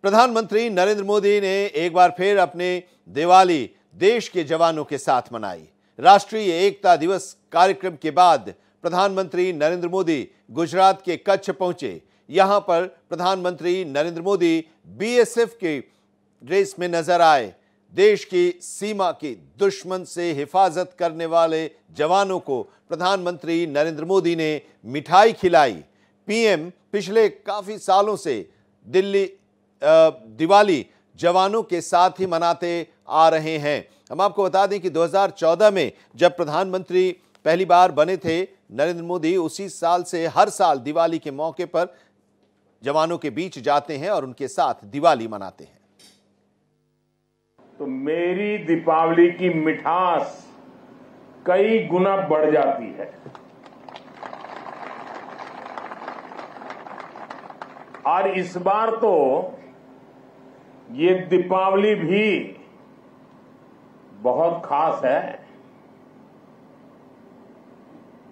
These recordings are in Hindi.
प्रधानमंत्री नरेंद्र मोदी ने एक बार फिर अपने दिवाली देश के जवानों के साथ मनाई। राष्ट्रीय एकता दिवस कार्यक्रम के बाद प्रधानमंत्री नरेंद्र मोदी गुजरात के कच्छ पहुंचे। यहां पर प्रधानमंत्री नरेंद्र मोदी बीएसएफ के ड्रेस में नजर आए। देश की सीमा की दुश्मन से हिफाजत करने वाले जवानों को प्रधानमंत्री नरेंद्र मोदी ने मिठाई खिलाई। पीएम पिछले काफी सालों से दिवाली जवानों के साथ ही मनाते आ रहे हैं। हम आपको बता दें कि 2014 में जब प्रधानमंत्री पहली बार बने थे नरेंद्र मोदी, उसी साल से हर साल दिवाली के मौके पर जवानों के बीच जाते हैं और उनके साथ दिवाली मनाते हैं। तो मेरी दीपावली की मिठास कई गुना बढ़ जाती है। और इस बार तो ये दीपावली भी बहुत खास है।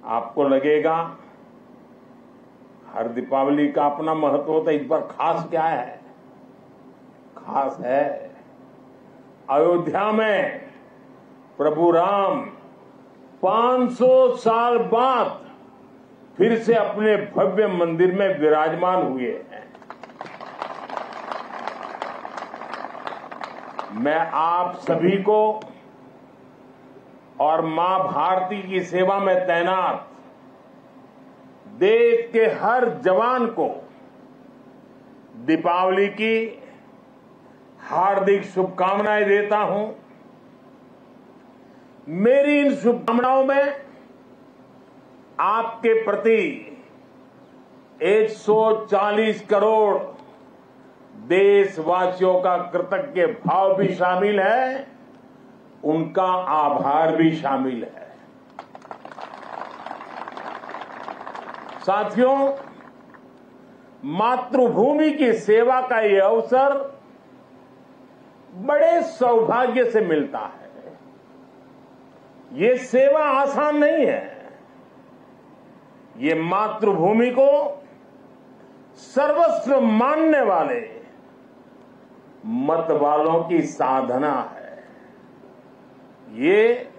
आपको लगेगा हर दीपावली का अपना महत्व होता है, इस बार खास क्या है? खास है अयोध्या में प्रभु राम 500 साल बाद फिर से अपने भव्य मंदिर में विराजमान हुए हैं। मैं आप सभी को और मां भारती की सेवा में तैनात देश के हर जवान को दीपावली की हार्दिक शुभकामनाएं देता हूं। मेरी इन शुभकामनाओं में आपके प्रति 140 करोड़ देशवासियों का कृतज्ञ भाव भी शामिल है, उनका आभार भी शामिल है। साथियों, मातृभूमि की सेवा का यह अवसर बड़े सौभाग्य से मिलता है। ये सेवा आसान नहीं है। ये मातृभूमि को सर्वस्व मानने वाले मत वालों की साधना है। ये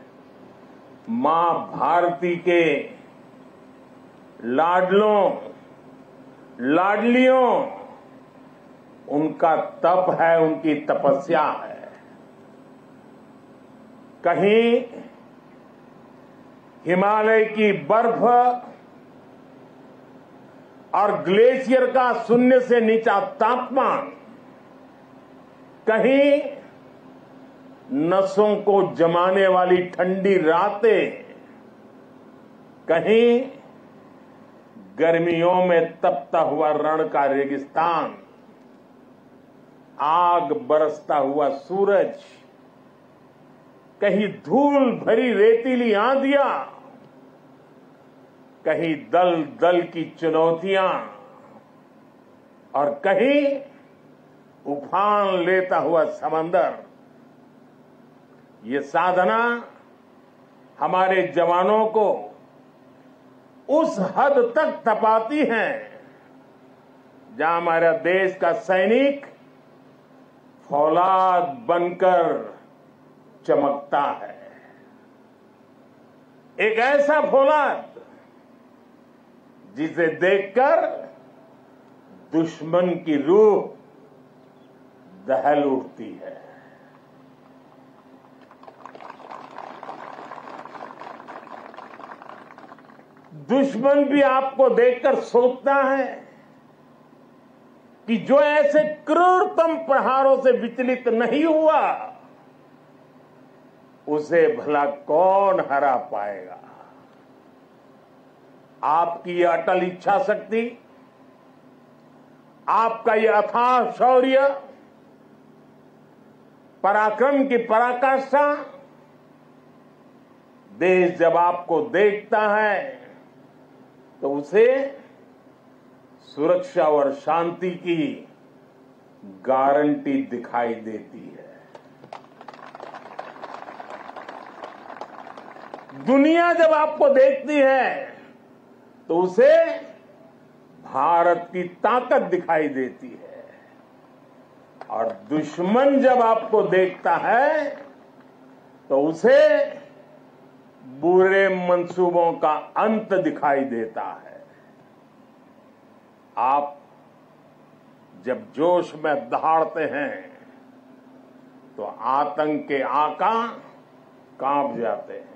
मां भारती के लाडलों लाडलियों उनका तप है, उनकी तपस्या है। कहीं हिमालय की बर्फ और ग्लेशियर का शून्य से नीचा तापमान, कहीं नसों को जमाने वाली ठंडी रातें, कहीं गर्मियों में तपता हुआ रण का रेगिस्तान, आग बरसता हुआ सूरज, कहीं धूल भरी रेतीली आंधियां, कहीं दल दल की चुनौतियां और कहीं उफान लेता हुआ समंदर। ये साधना हमारे जवानों को उस हद तक तपाती है जहां हमारा देश का सैनिक फौलाद बनकर चमकता है। एक ऐसा फौलाद जिसे देखकर दुश्मन की रूह दहल उठती है। दुश्मन भी आपको देखकर सोचता है कि जो ऐसे क्रूरतम प्रहारों से विचलित नहीं हुआ, उसे भला कौन हरा पाएगा। आपकी यह अटल इच्छा शक्ति, आपका यह अथाह शौर्य, पराक्रम की पराकाष्ठा, देश जब आपको देखता है तो उसे सुरक्षा और शांति की गारंटी दिखाई देती है। दुनिया जब आपको देखती है तो उसे भारत की ताकत दिखाई देती है। और दुश्मन जब आपको देखता है तो उसे बुरे मंसूबों का अंत दिखाई देता है। आप जब जोश में दहाड़ते हैं तो आतंक के आका कांप जाते हैं।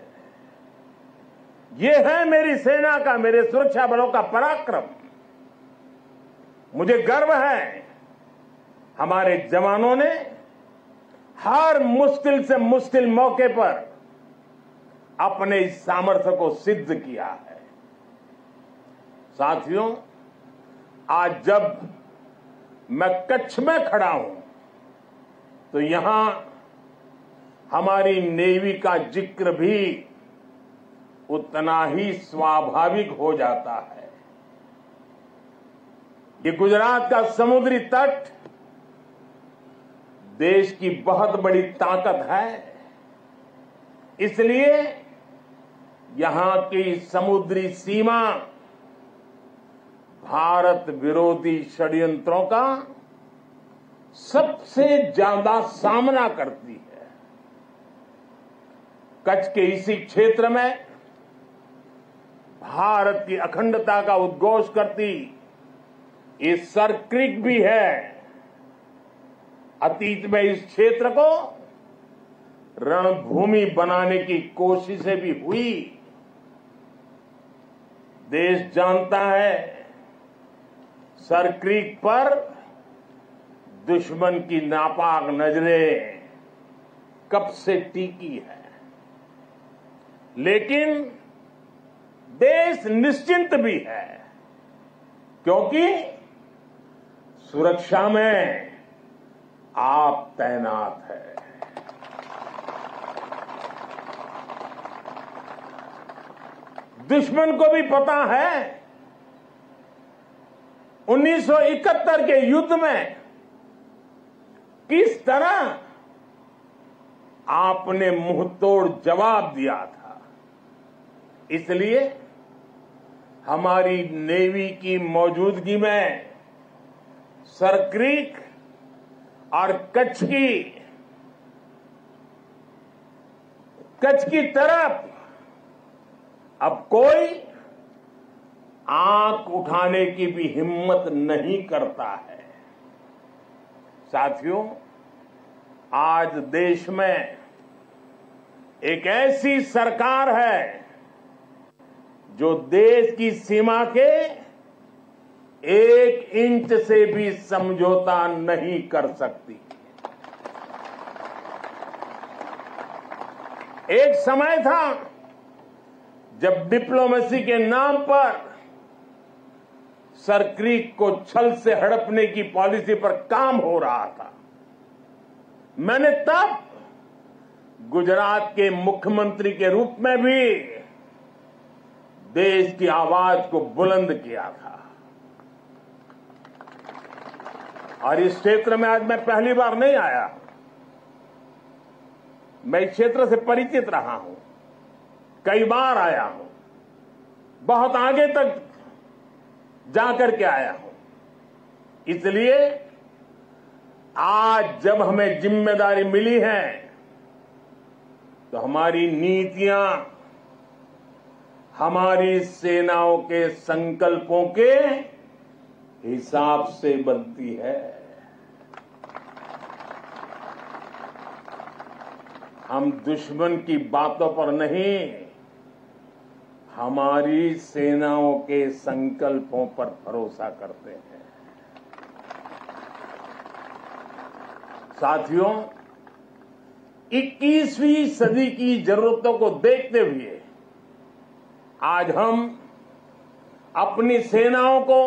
ये है मेरी सेना का, मेरे सुरक्षा बलों का पराक्रम। मुझे गर्व है हमारे जवानों ने हर मुश्किल से मुश्किल मौके पर अपने इस सामर्थ्य को सिद्ध किया है। साथियों, आज जब मैं कच्छ में खड़ा हूं तो यहां हमारी नेवी का जिक्र भी उतना ही स्वाभाविक हो जाता है। ये गुजरात का समुद्री तट देश की बहुत बड़ी ताकत है, इसलिए यहां की समुद्री सीमा भारत विरोधी षड्यंत्रों का सबसे ज्यादा सामना करती है। कच्छ के इसी क्षेत्र में भारत की अखंडता का उद्घोष करती ये सरक्रिक भी है। अतीत में इस क्षेत्र को रणभूमि बनाने की कोशिशें भी हुई। देश जानता है सरक्रिक पर दुश्मन की नापाक नजरें कब से टिकी है, लेकिन देश निश्चिंत भी है क्योंकि सुरक्षा में आप तैनात है। दुश्मन को भी पता है 1971 के युद्ध में किस तरह आपने मुंहतोड़ जवाब दिया था। इसलिए हमारी नेवी की मौजूदगी में सरक्रिक और कच्छ की तरफ अब कोई आंख उठाने की भी हिम्मत नहीं करता है। साथियों, आज देश में एक ऐसी सरकार है जो देश की सीमा के 1 इंच से भी समझौता नहीं कर सकती। एक समय था जब डिप्लोमेसी के नाम पर सरक्रिक को छल से हड़पने की पॉलिसी पर काम हो रहा था। मैंने तब गुजरात के मुख्यमंत्री के रूप में भी देश की आवाज को बुलंद किया था। और इस क्षेत्र में आज मैं पहली बार नहीं आया, मैं इस क्षेत्र से परिचित रहा हूं, कई बार आया हूं, बहुत आगे तक जाकर के आया हूं। इसलिए आज जब हमें जिम्मेदारी मिली है तो हमारी नीतियां हमारी सेनाओं के संकल्पों के हिसाब से बनती है। हम दुश्मन की बातों पर नहीं, हमारी सेनाओं के संकल्पों पर भरोसा करते हैं। साथियों, 21वीं सदी की जरूरतों को देखते हुए आज हम अपनी सेनाओं को,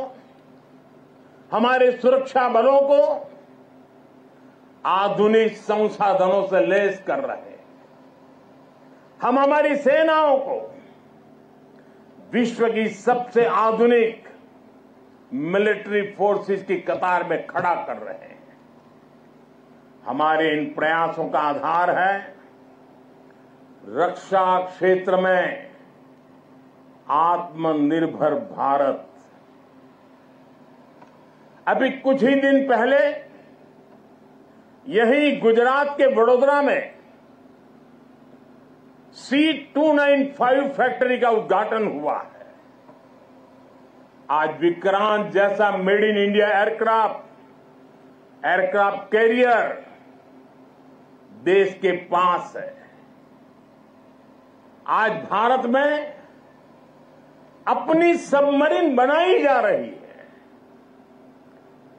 हमारे सुरक्षा बलों को आधुनिक संसाधनों से लैस कर रहे हैं। हम हमारी सेनाओं को विश्व की सबसे आधुनिक मिलिट्री फोर्सेस की कतार में खड़ा कर रहे हैं। हमारे इन प्रयासों का आधार है रक्षा क्षेत्र में आत्मनिर्भर भारत। अभी कुछ ही दिन पहले यही गुजरात के वडोदरा में C295 फैक्ट्री का उद्घाटन हुआ है। आज विक्रांत जैसा made in India aircraft carrier देश के पास है। आज भारत में अपनी सबमरीन बनाई जा रही है।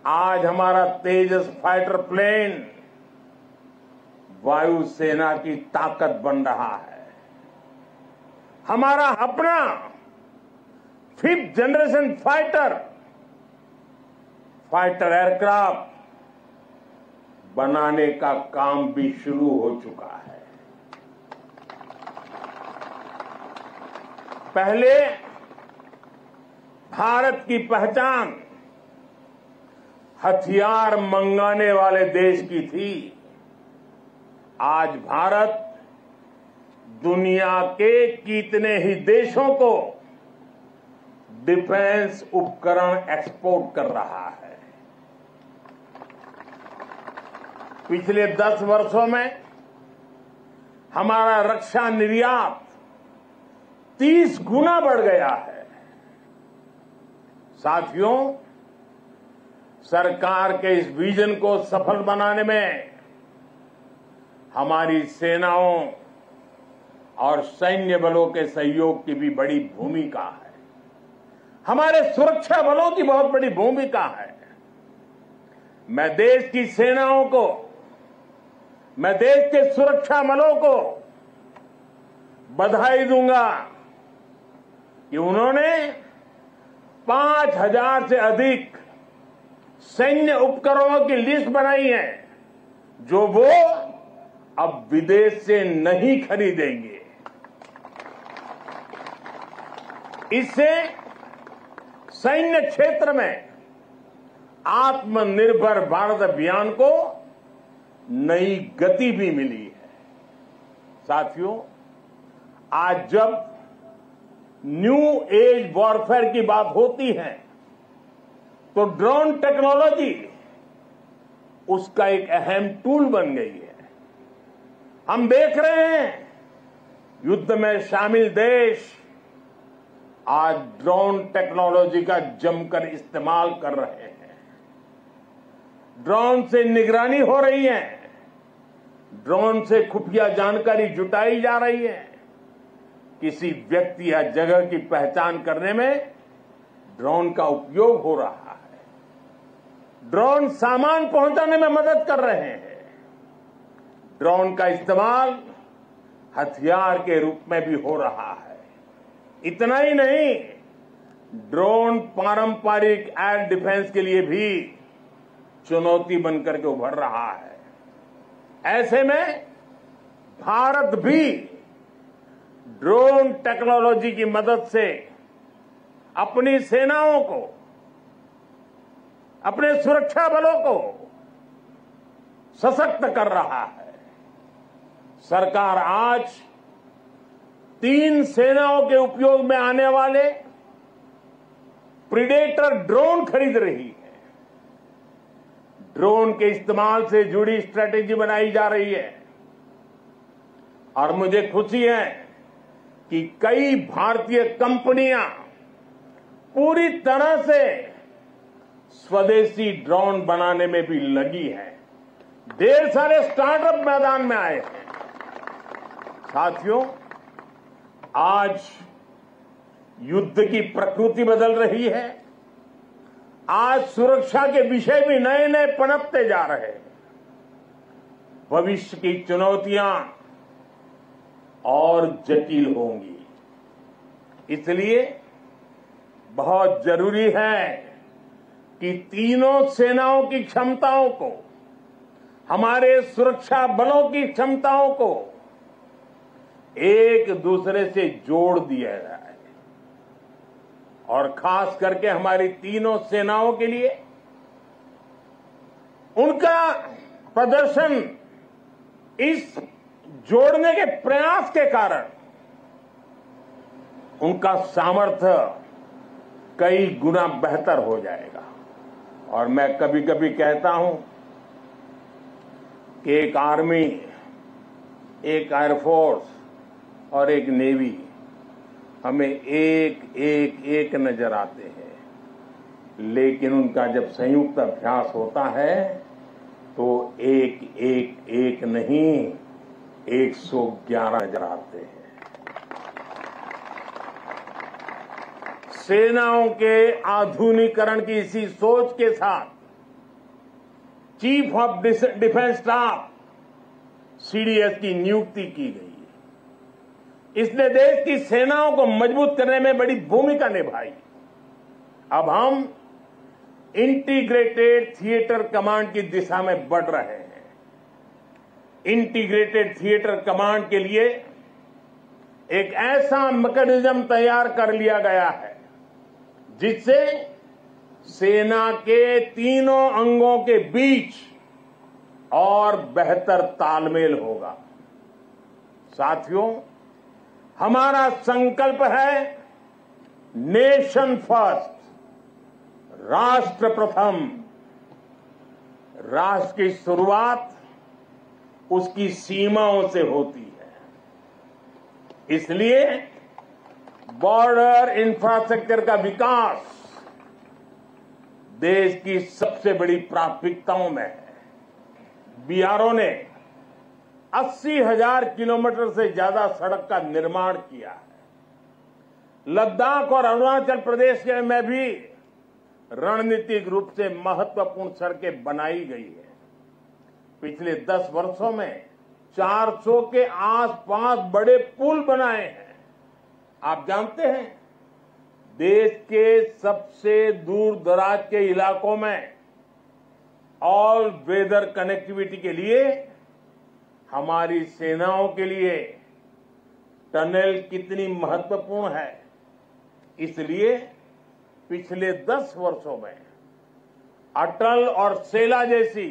आज हमारा तेजस फाइटर प्लेन वायुसेना की ताकत बन रहा है। हमारा अपना 5th जनरेशन फाइटर एयरक्राफ्ट बनाने का काम भी शुरू हो चुका है। पहले भारत की पहचान हथियार मंगाने वाले देश की थी। आज भारत दुनिया के कितने ही देशों को डिफेंस उपकरण एक्सपोर्ट कर रहा है। पिछले 10 वर्षों में हमारा रक्षा निर्यात 30 गुना बढ़ गया है। साथियों, सरकार के इस विजन को सफल बनाने में हमारी सेनाओं और सैन्य बलों के सहयोग की भी बड़ी भूमिका है। हमारे सुरक्षा बलों की बहुत बड़ी भूमिका है। मैं देश की सेनाओं को, मैं देश के सुरक्षा बलों को बधाई दूंगा कि उन्होंने 5000 से अधिक सैन्य उपकरणों की लिस्ट बनाई है जो वो अब विदेश से नहीं खरीदेंगे। इससे सैन्य क्षेत्र में आत्मनिर्भर भारत अभियान को नई गति भी मिली है। साथियों, आज जब न्यू एज वॉरफेयर की बात होती है तो ड्रोन टेक्नोलॉजी उसका एक अहम टूल बन गई है। हम देख रहे हैं युद्ध में शामिल देश आज ड्रोन टेक्नोलॉजी का जमकर इस्तेमाल कर रहे हैं। ड्रोन से निगरानी हो रही है, ड्रोन से खुफिया जानकारी जुटाई जा रही है। किसी व्यक्ति या जगह की पहचान करने में ड्रोन का उपयोग हो रहा है। ड्रोन सामान पहुंचाने में मदद कर रहे हैं। ड्रोन का इस्तेमाल हथियार के रूप में भी हो रहा है। इतना ही नहीं, ड्रोन पारंपरिक एयर डिफेंस के लिए भी चुनौती बनकर के उभर रहा है। ऐसे में भारत भी ड्रोन टेक्नोलॉजी की मदद से अपनी सेनाओं को, अपने सुरक्षा बलों को सशक्त कर रहा है। सरकार आज 3 सेनाओं के उपयोग में आने वाले प्रीडेटर ड्रोन खरीद रही है। ड्रोन के इस्तेमाल से जुड़ी स्ट्रेटेजी बनाई जा रही है और मुझे खुशी है कि कई भारतीय कंपनियां पूरी तरह से स्वदेशी ड्रोन बनाने में भी लगी हैं। ढेर सारे स्टार्टअप मैदान में आए हैं। साथियों, आज युद्ध की प्रकृति बदल रही है। आज सुरक्षा के विषय भी नए नए पनपते जा रहे हैं। भविष्य की चुनौतियां और जटिल होंगी। इसलिए बहुत जरूरी है कि तीनों सेनाओं की क्षमताओं को, हमारे सुरक्षा बलों की क्षमताओं को एक दूसरे से जोड़ दिया जाए और खास करके हमारी तीनों सेनाओं के लिए उनका प्रदर्शन इस जोड़ने के प्रयास के कारण उनका सामर्थ्य कई गुना बेहतर हो जाएगा। और मैं कभी कभी कहता हूं कि एक आर्मी, एक एयरफोर्स और एक नेवी हमें एक नजर आते हैं, लेकिन उनका जब संयुक्त अभ्यास होता है तो एक नहीं 111 नजर आते हैं। सेनाओं के आधुनिकीकरण की इसी सोच के साथ chief of defence staff CDS की नियुक्ति की गई है। इसने देश की सेनाओं को मजबूत करने में बड़ी भूमिका निभाई। अब हम इंटीग्रेटेड थिएटर कमांड की दिशा में बढ़ रहे हैं। इंटीग्रेटेड थिएटर कमांड के लिए एक ऐसा मैकेनिज्म तैयार कर लिया गया है जिससे सेना के तीनों अंगों के बीच और बेहतर तालमेल होगा। साथियों, हमारा संकल्प है नेशन फर्स्ट, राष्ट्र प्रथम। राष्ट्र की शुरुआत उसकी सीमाओं से होती है। इसलिए बॉर्डर इंफ्रास्ट्रक्चर का विकास देश की सबसे बड़ी प्राथमिकताओं में है। बीआरओ ने 80,000 किलोमीटर से ज्यादा सड़क का निर्माण किया है। लद्दाख और अरुणाचल प्रदेश में भी रणनीतिक रूप से महत्वपूर्ण सड़कें बनाई गई है। पिछले 10 वर्षों में 400 के आसपास बड़े पुल बनाए हैं। आप जानते हैं, देश के सबसे दूर दराज के इलाकों में ऑल वेदर कनेक्टिविटी के लिए हमारी सेनाओं के लिए टनल कितनी महत्वपूर्ण है। इसलिए पिछले 10 वर्षों में अटल और सेला जैसी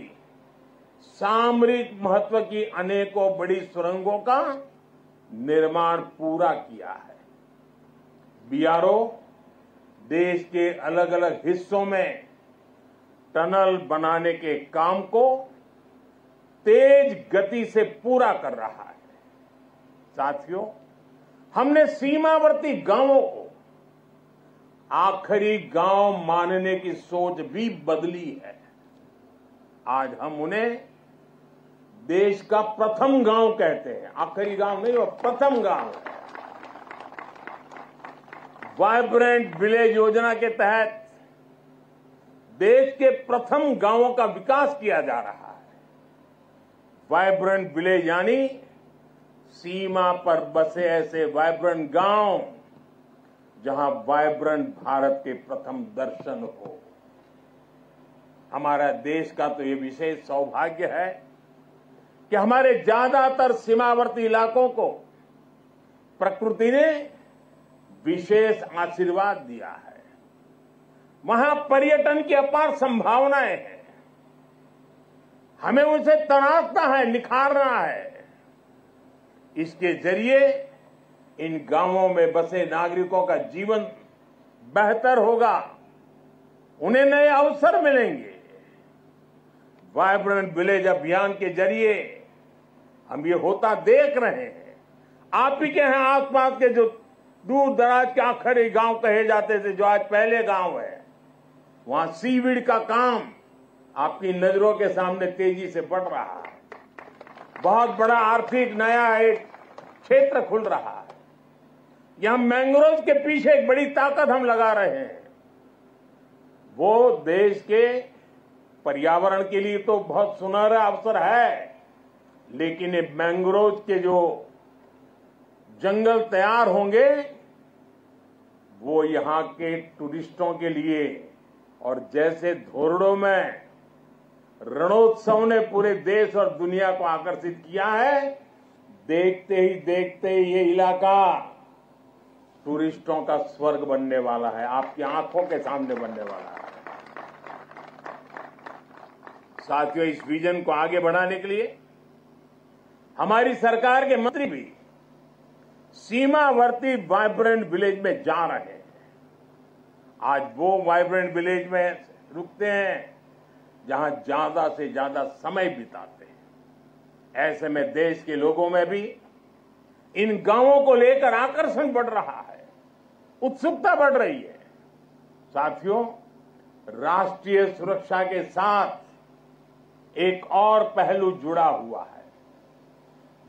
सामरिक महत्व की अनेकों बड़ी सुरंगों का निर्माण पूरा किया है। बीआरओ देश के अलग अलग हिस्सों में टनल बनाने के काम को तेज गति से पूरा कर रहा है। साथियों, हमने सीमावर्ती गांवों को आखिरी गांव मानने की सोच भी बदली है। आज हम उन्हें देश का प्रथम गांव कहते हैं। आखिरी गांव नहीं, वो प्रथम गांव है। वाइब्रेंट विलेज योजना के तहत देश के प्रथम गांवों का विकास किया जा रहा है। वाइब्रेंट विलेज यानी सीमा पर बसे ऐसे वाइब्रेंट गांव जहां वाइब्रेंट भारत के प्रथम दर्शन हो। हमारा देश का तो ये विशेष सौभाग्य है कि हमारे ज्यादातर सीमावर्ती इलाकों को प्रकृति ने विशेष आशीर्वाद दिया है। वहां पर्यटन की अपार संभावनाएं हैं। हमें उसे तराशना है, निखारना है। इसके जरिए इन गांवों में बसे नागरिकों का जीवन बेहतर होगा, उन्हें नए अवसर मिलेंगे। वाइब्रेंट विलेज अभियान के जरिए हम ये होता देख रहे हैं। आप ही के यहाँ आसपास के जो दूर दराज के आखिरी गांव कहे जाते थे, जो आज पहले गांव है, वहां सीवीड का काम आपकी नजरों के सामने तेजी से बढ़ रहा है। बहुत बड़ा आर्थिक नया एक क्षेत्र खुल रहा है। यहां मैंग्रोव के पीछे एक बड़ी ताकत हम लगा रहे हैं। वो देश के पर्यावरण के लिए तो बहुत सुनहरा अवसर है, लेकिन ये मैंग्रोव के जो जंगल तैयार होंगे वो यहां के टूरिस्टों के लिए, और जैसे धोरडो में रणोत्सव ने पूरे देश और दुनिया को आकर्षित किया है, देखते ही ये इलाका टूरिस्टों का स्वर्ग बनने वाला है, आपकी आंखों के सामने बनने वाला है। साथियों, इस विजन को आगे बढ़ाने के लिए हमारी सरकार के मंत्री भी सीमावर्ती वाइब्रेंट विलेज में जा रहे हैं। आज वो वाइब्रेंट विलेज में रुकते हैं जहां ज्यादा से ज्यादा समय बिताते हैं। ऐसे में देश के लोगों में भी इन गांवों को लेकर आकर्षण बढ़ रहा है, उत्सुकता बढ़ रही है। साथियों, राष्ट्रीय सुरक्षा के साथ एक और पहलू जुड़ा हुआ है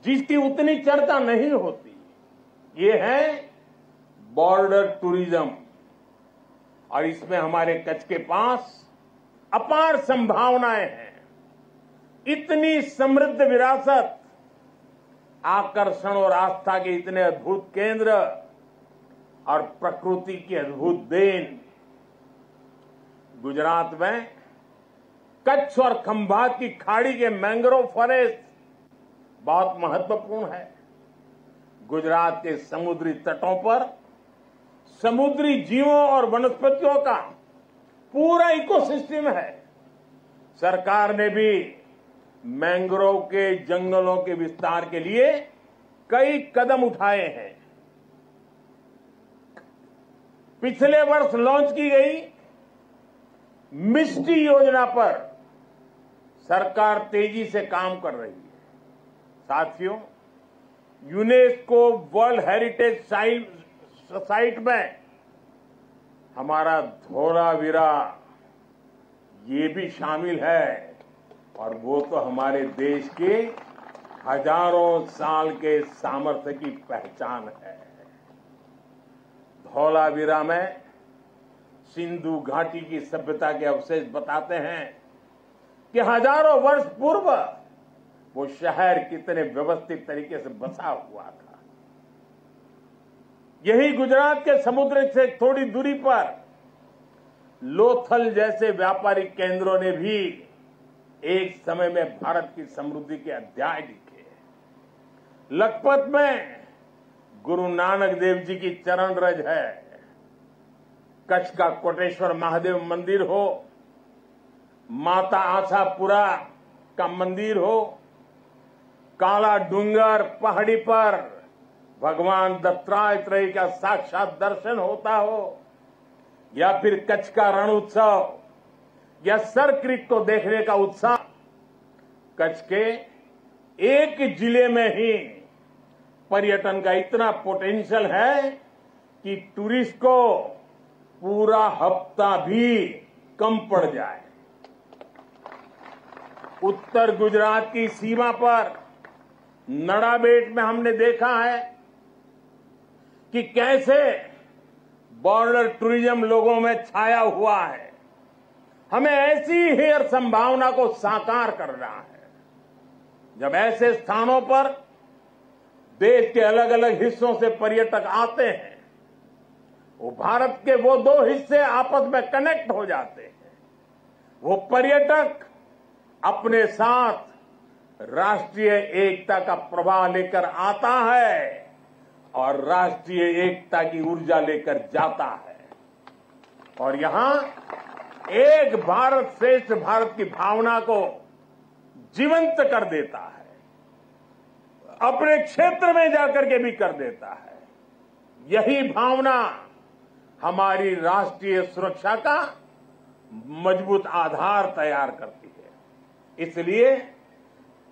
जिसकी उतनी चर्चा नहीं होती। ये है बॉर्डर टूरिज्म, और इसमें हमारे कच्छ के पास अपार संभावनाएं हैं। इतनी समृद्ध विरासत, आकर्षण और आस्था के इतने अद्भुत केंद्र और प्रकृति की अद्भुत देन। गुजरात में कच्छ और खंभात की खाड़ी के मैंग्रोव फॉरेस्ट बहुत महत्वपूर्ण है। गुजरात के समुद्री तटों पर समुद्री जीवों और वनस्पतियों का पूरा इकोसिस्टम है। सरकार ने भी मैंग्रोव के जंगलों के विस्तार के लिए कई कदम उठाए हैं। पिछले वर्ष लॉन्च की गई मिस्टी योजना पर सरकार तेजी से काम कर रही है। साथियों, यूनेस्को वर्ल्ड हेरिटेज साइट में हमारा धोलावीरा ये भी शामिल है, और वो तो हमारे देश के हजारों साल के सामर्थ्य की पहचान है। धौलावीरा में सिंधु घाटी की सभ्यता के अवशेष बताते हैं कि हजारों वर्ष पूर्व वो शहर कितने व्यवस्थित तरीके से बसा हुआ था। यही गुजरात के समुद्र से थोड़ी दूरी पर लोथल जैसे व्यापारिक केंद्रों ने भी एक समय में भारत की समृद्धि के अध्याय लिखे। लखपत में गुरु नानक देव जी की चरण रज है। कच्छ का कोटेश्वर महादेव मंदिर हो, माता आशापुरा का मंदिर हो, काला डूंगर पहाड़ी पर भगवान दत्तात्रेय का साक्षात दर्शन होता हो, या फिर कच्छ का रण उत्सव या सर क्रीक को देखने का उत्साह। कच्छ के एक जिले में ही पर्यटन का इतना पोटेंशियल है कि टूरिस्ट को पूरा हफ्ता भी कम पड़ जाए। उत्तर गुजरात की सीमा पर नड़ाबेट में हमने देखा है कि कैसे बॉर्डर टूरिज्म लोगों में छाया हुआ है। हमें ऐसी ही संभावना को साकार करना है। जब ऐसे स्थानों पर देश के अलग अलग हिस्सों से पर्यटक आते हैं, वो भारत के वो दो हिस्से आपस में कनेक्ट हो जाते हैं। वो पर्यटक अपने साथ राष्ट्रीय एकता का प्रवाह लेकर आता है और राष्ट्रीय एकता की ऊर्जा लेकर जाता है, और यहां एक भारत श्रेष्ठ भारत की भावना को जीवंत कर देता है। अपने क्षेत्र में जाकर के भी कर देता है। यही भावना हमारी राष्ट्रीय सुरक्षा का मजबूत आधार तैयार करती है। इसलिए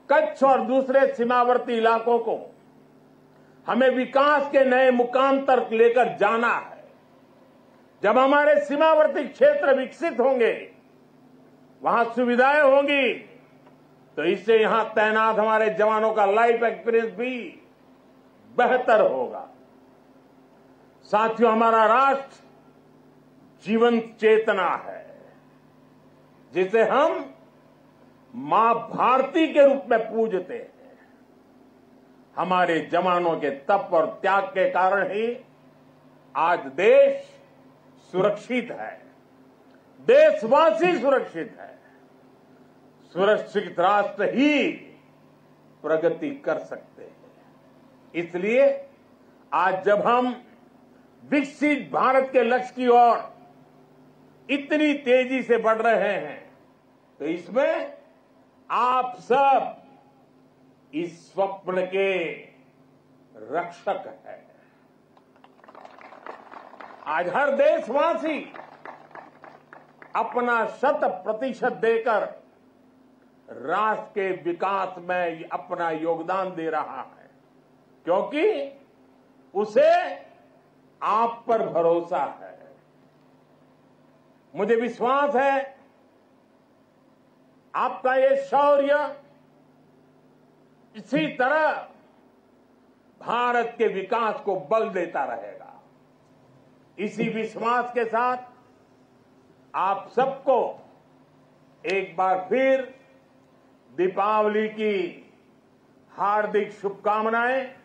कच्छ और दूसरे सीमावर्ती इलाकों को हमें विकास के नए मुकाम तक लेकर जाना है। जब हमारे सीमावर्ती क्षेत्र विकसित होंगे, वहां सुविधाएं होंगी, तो इससे यहां तैनात हमारे जवानों का लाइफ एक्सपीरियंस भी बेहतर होगा। साथियों, हमारा राष्ट्र जीवंत चेतना है जिसे हम मां भारती के रूप में पूजते हैं। हमारे जवानों के तप और त्याग के कारण ही आज देश सुरक्षित है, देशवासी सुरक्षित है। सुरक्षित राष्ट्र ही प्रगति कर सकते हैं। इसलिए आज जब हम विकसित भारत के लक्ष्य की ओर इतनी तेजी से बढ़ रहे हैं, तो इसमें आप सब इस स्वप्न के रक्षक हैं। आज हर देशवासी अपना 100% देकर राष्ट्र के विकास में अपना योगदान दे रहा है, क्योंकि उसे आप पर भरोसा है। मुझे विश्वास है आपका ये शौर्य इसी तरह भारत के विकास को बल देता रहेगा। इसी विश्वास के साथ आप सबको एक बार फिर दीपावली की हार्दिक शुभकामनाएं।